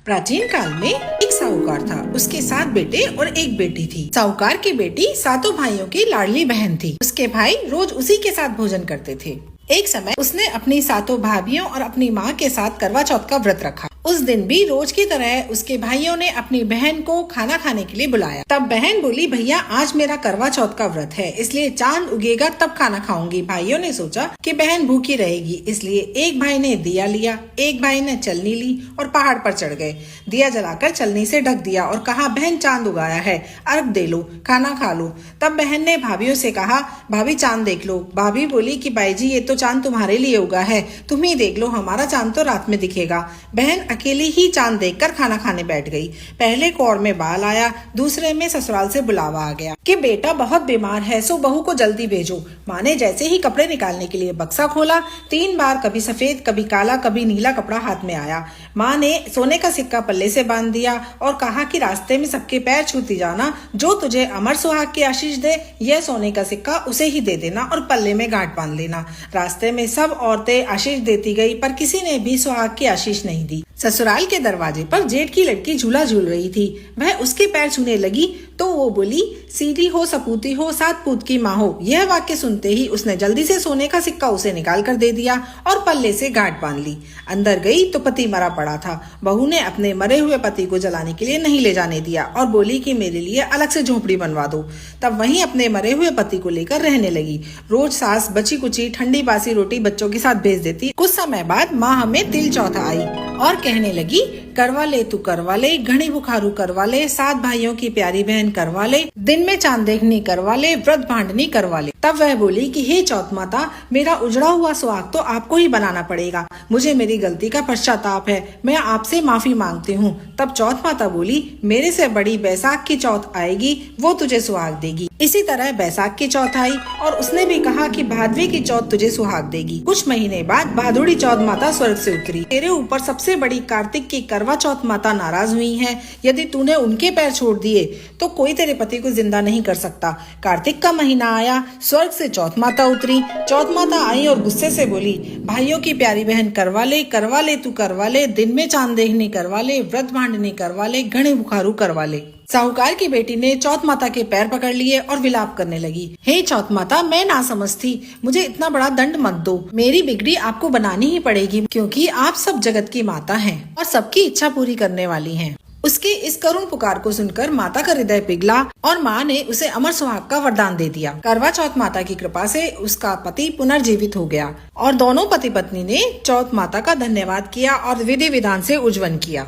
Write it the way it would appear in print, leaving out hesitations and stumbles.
प्राचीन काल में एक साहूकार था। उसके 7 बेटे और एक बेटी थी। साहूकार की बेटी सातों भाइयों की लाडली बहन थी। उसके भाई रोज उसी के साथ भोजन करते थे। एक समय उसने अपनी सातों भाभियों और अपनी माँ के साथ करवा चौथ का व्रत रखा। उस दिन भी रोज की तरह उसके भाइयों ने अपनी बहन को खाना खाने के लिए बुलाया। तब बहन बोली, भैया आज मेरा करवा चौथ का व्रत है, इसलिए चांद उगेगा तब खाना खाऊंगी। भाइयों ने सोचा कि बहन भूखी रहेगी, इसलिए एक भाई ने दिया लिया, एक भाई ने चलनी ली और पहाड़ पर चढ़ गए। दिया जलाकर चलनी से ढक दिया और कहा, बहन चांद उगाया है, अर्घ दे लो, खाना खा लो। तब बहन ने भाभियों से कहा, भाभी चांद देख लो। भाभी बोली कि बाई जी ये तो चांद तुम्हारे लिए उगा है, तुम ही देख लो, हमारा चांद तो रात में दिखेगा। बहन अकेली ही चांद देखकर खाना खाने बैठ गई। पहले कौर में बाल आया, दूसरे में ससुराल से बुलावा आ गया कि बेटा बहुत बीमार है, सो बहू को जल्दी भेजो। माँ ने जैसे ही कपड़े निकालने के लिए बक्सा खोला, 3 बार कभी सफेद कभी काला कभी नीला कपड़ा हाथ में आया। माँ ने सोने का सिक्का पल्ले से बांध दिया और कहा कि रास्ते में सबके पैर छूती जाना, जो तुझे अमर सुहाग की आशीष दे, यह सोने का सिक्का उसे ही दे देना और पल्ले में गांठ बांध लेना। रास्ते में सब औरतें आशीष देती गई, पर किसी ने भी सुहाग की आशीष नहीं दी। ससुराल के दरवाजे पर जेठ की लड़की झूला झूल रही थी। वह उसके पैर छूने लगी तो वो बोली, सीधी हो सपूती हो, 7 पूत की माँ हो। यह वाक्य सुनते ही उसने जल्दी से सोने का सिक्का उसे निकाल कर दे दिया और पल्ले से गांठ बांध ली। अंदर गई तो पति मरा पड़ा था। बहू ने अपने मरे हुए पति को जलाने के लिए नहीं ले जाने दिया और बोली कि मेरे लिए अलग से झोपड़ी बनवा दो। तब वहीं अपने मरे हुए पति को लेकर रहने लगी। रोज सास बची कुची ठंडी बासी रोटी बच्चों के साथ भेज देती। कुछ समय बाद माँ हमें तिल चौथा आई और कहने लगी, करवा ले तू करवा ले, घड़ी बुखारू करवा ले, 7 भाइयों की प्यारी बहन करवा ले, दिन में चांद देखनी करवा ले, व्रत भांडनी करवा ले। तब वह बोली कि हे चौथ माता, मेरा उजड़ा हुआ सुहाग तो आपको ही बनाना पड़ेगा। मुझे मेरी गलती का पश्चाताप है, मैं आपसे माफी मांगती हूँ। तब चौथ माता बोली, मेरे से बड़ी बैसाख की चौथ आएगी, वो तुझे सुहाग देगी। इसी तरह बैसाख की चौथ आई और उसने भी कहा कि भादवे की चौथ तुझे सुहाग देगी। कुछ महीने बाद भादुड़ी चौथ माता स्वर्ग से उतरी। तेरे ऊपर सबसे बड़ी कार्तिक की करवा चौथ माता नाराज हुई है। यदि तूने उनके पैर छोड़ दिए तो कोई तेरे पति को जिंदा नहीं कर सकता। कार्तिक का महीना आया, स्वर्ग से चौथ माता उतरी। चौथ माता आई और गुस्से से बोली, भाइयों की प्यारी बहन करवा ले तू करवा ले, दिन में चांद देखनी करवा ले, व्रत भांडनी करवा ले, घड़े बुखारू करवा ले। साहूकार की बेटी ने चौथ माता के पैर पकड़ लिए और विलाप करने लगी, हे चौथ माता, मैं ना समझती, मुझे इतना बड़ा दंड मत दो। मेरी बिगड़ी आपको बनानी ही पड़ेगी, क्योंकि आप सब जगत की माता हैं और सबकी इच्छा पूरी करने वाली हैं। उसकी इस करुण पुकार को सुनकर माता का हृदय पिघला और माँ ने उसे अमर सुहाग का वरदान दे दिया। करवा चौथ माता की कृपा से उसका पति पुनर्जीवित हो गया और दोनों पति पत्नी ने चौथ माता का धन्यवाद किया और विधि विधान से उज्जवल किया।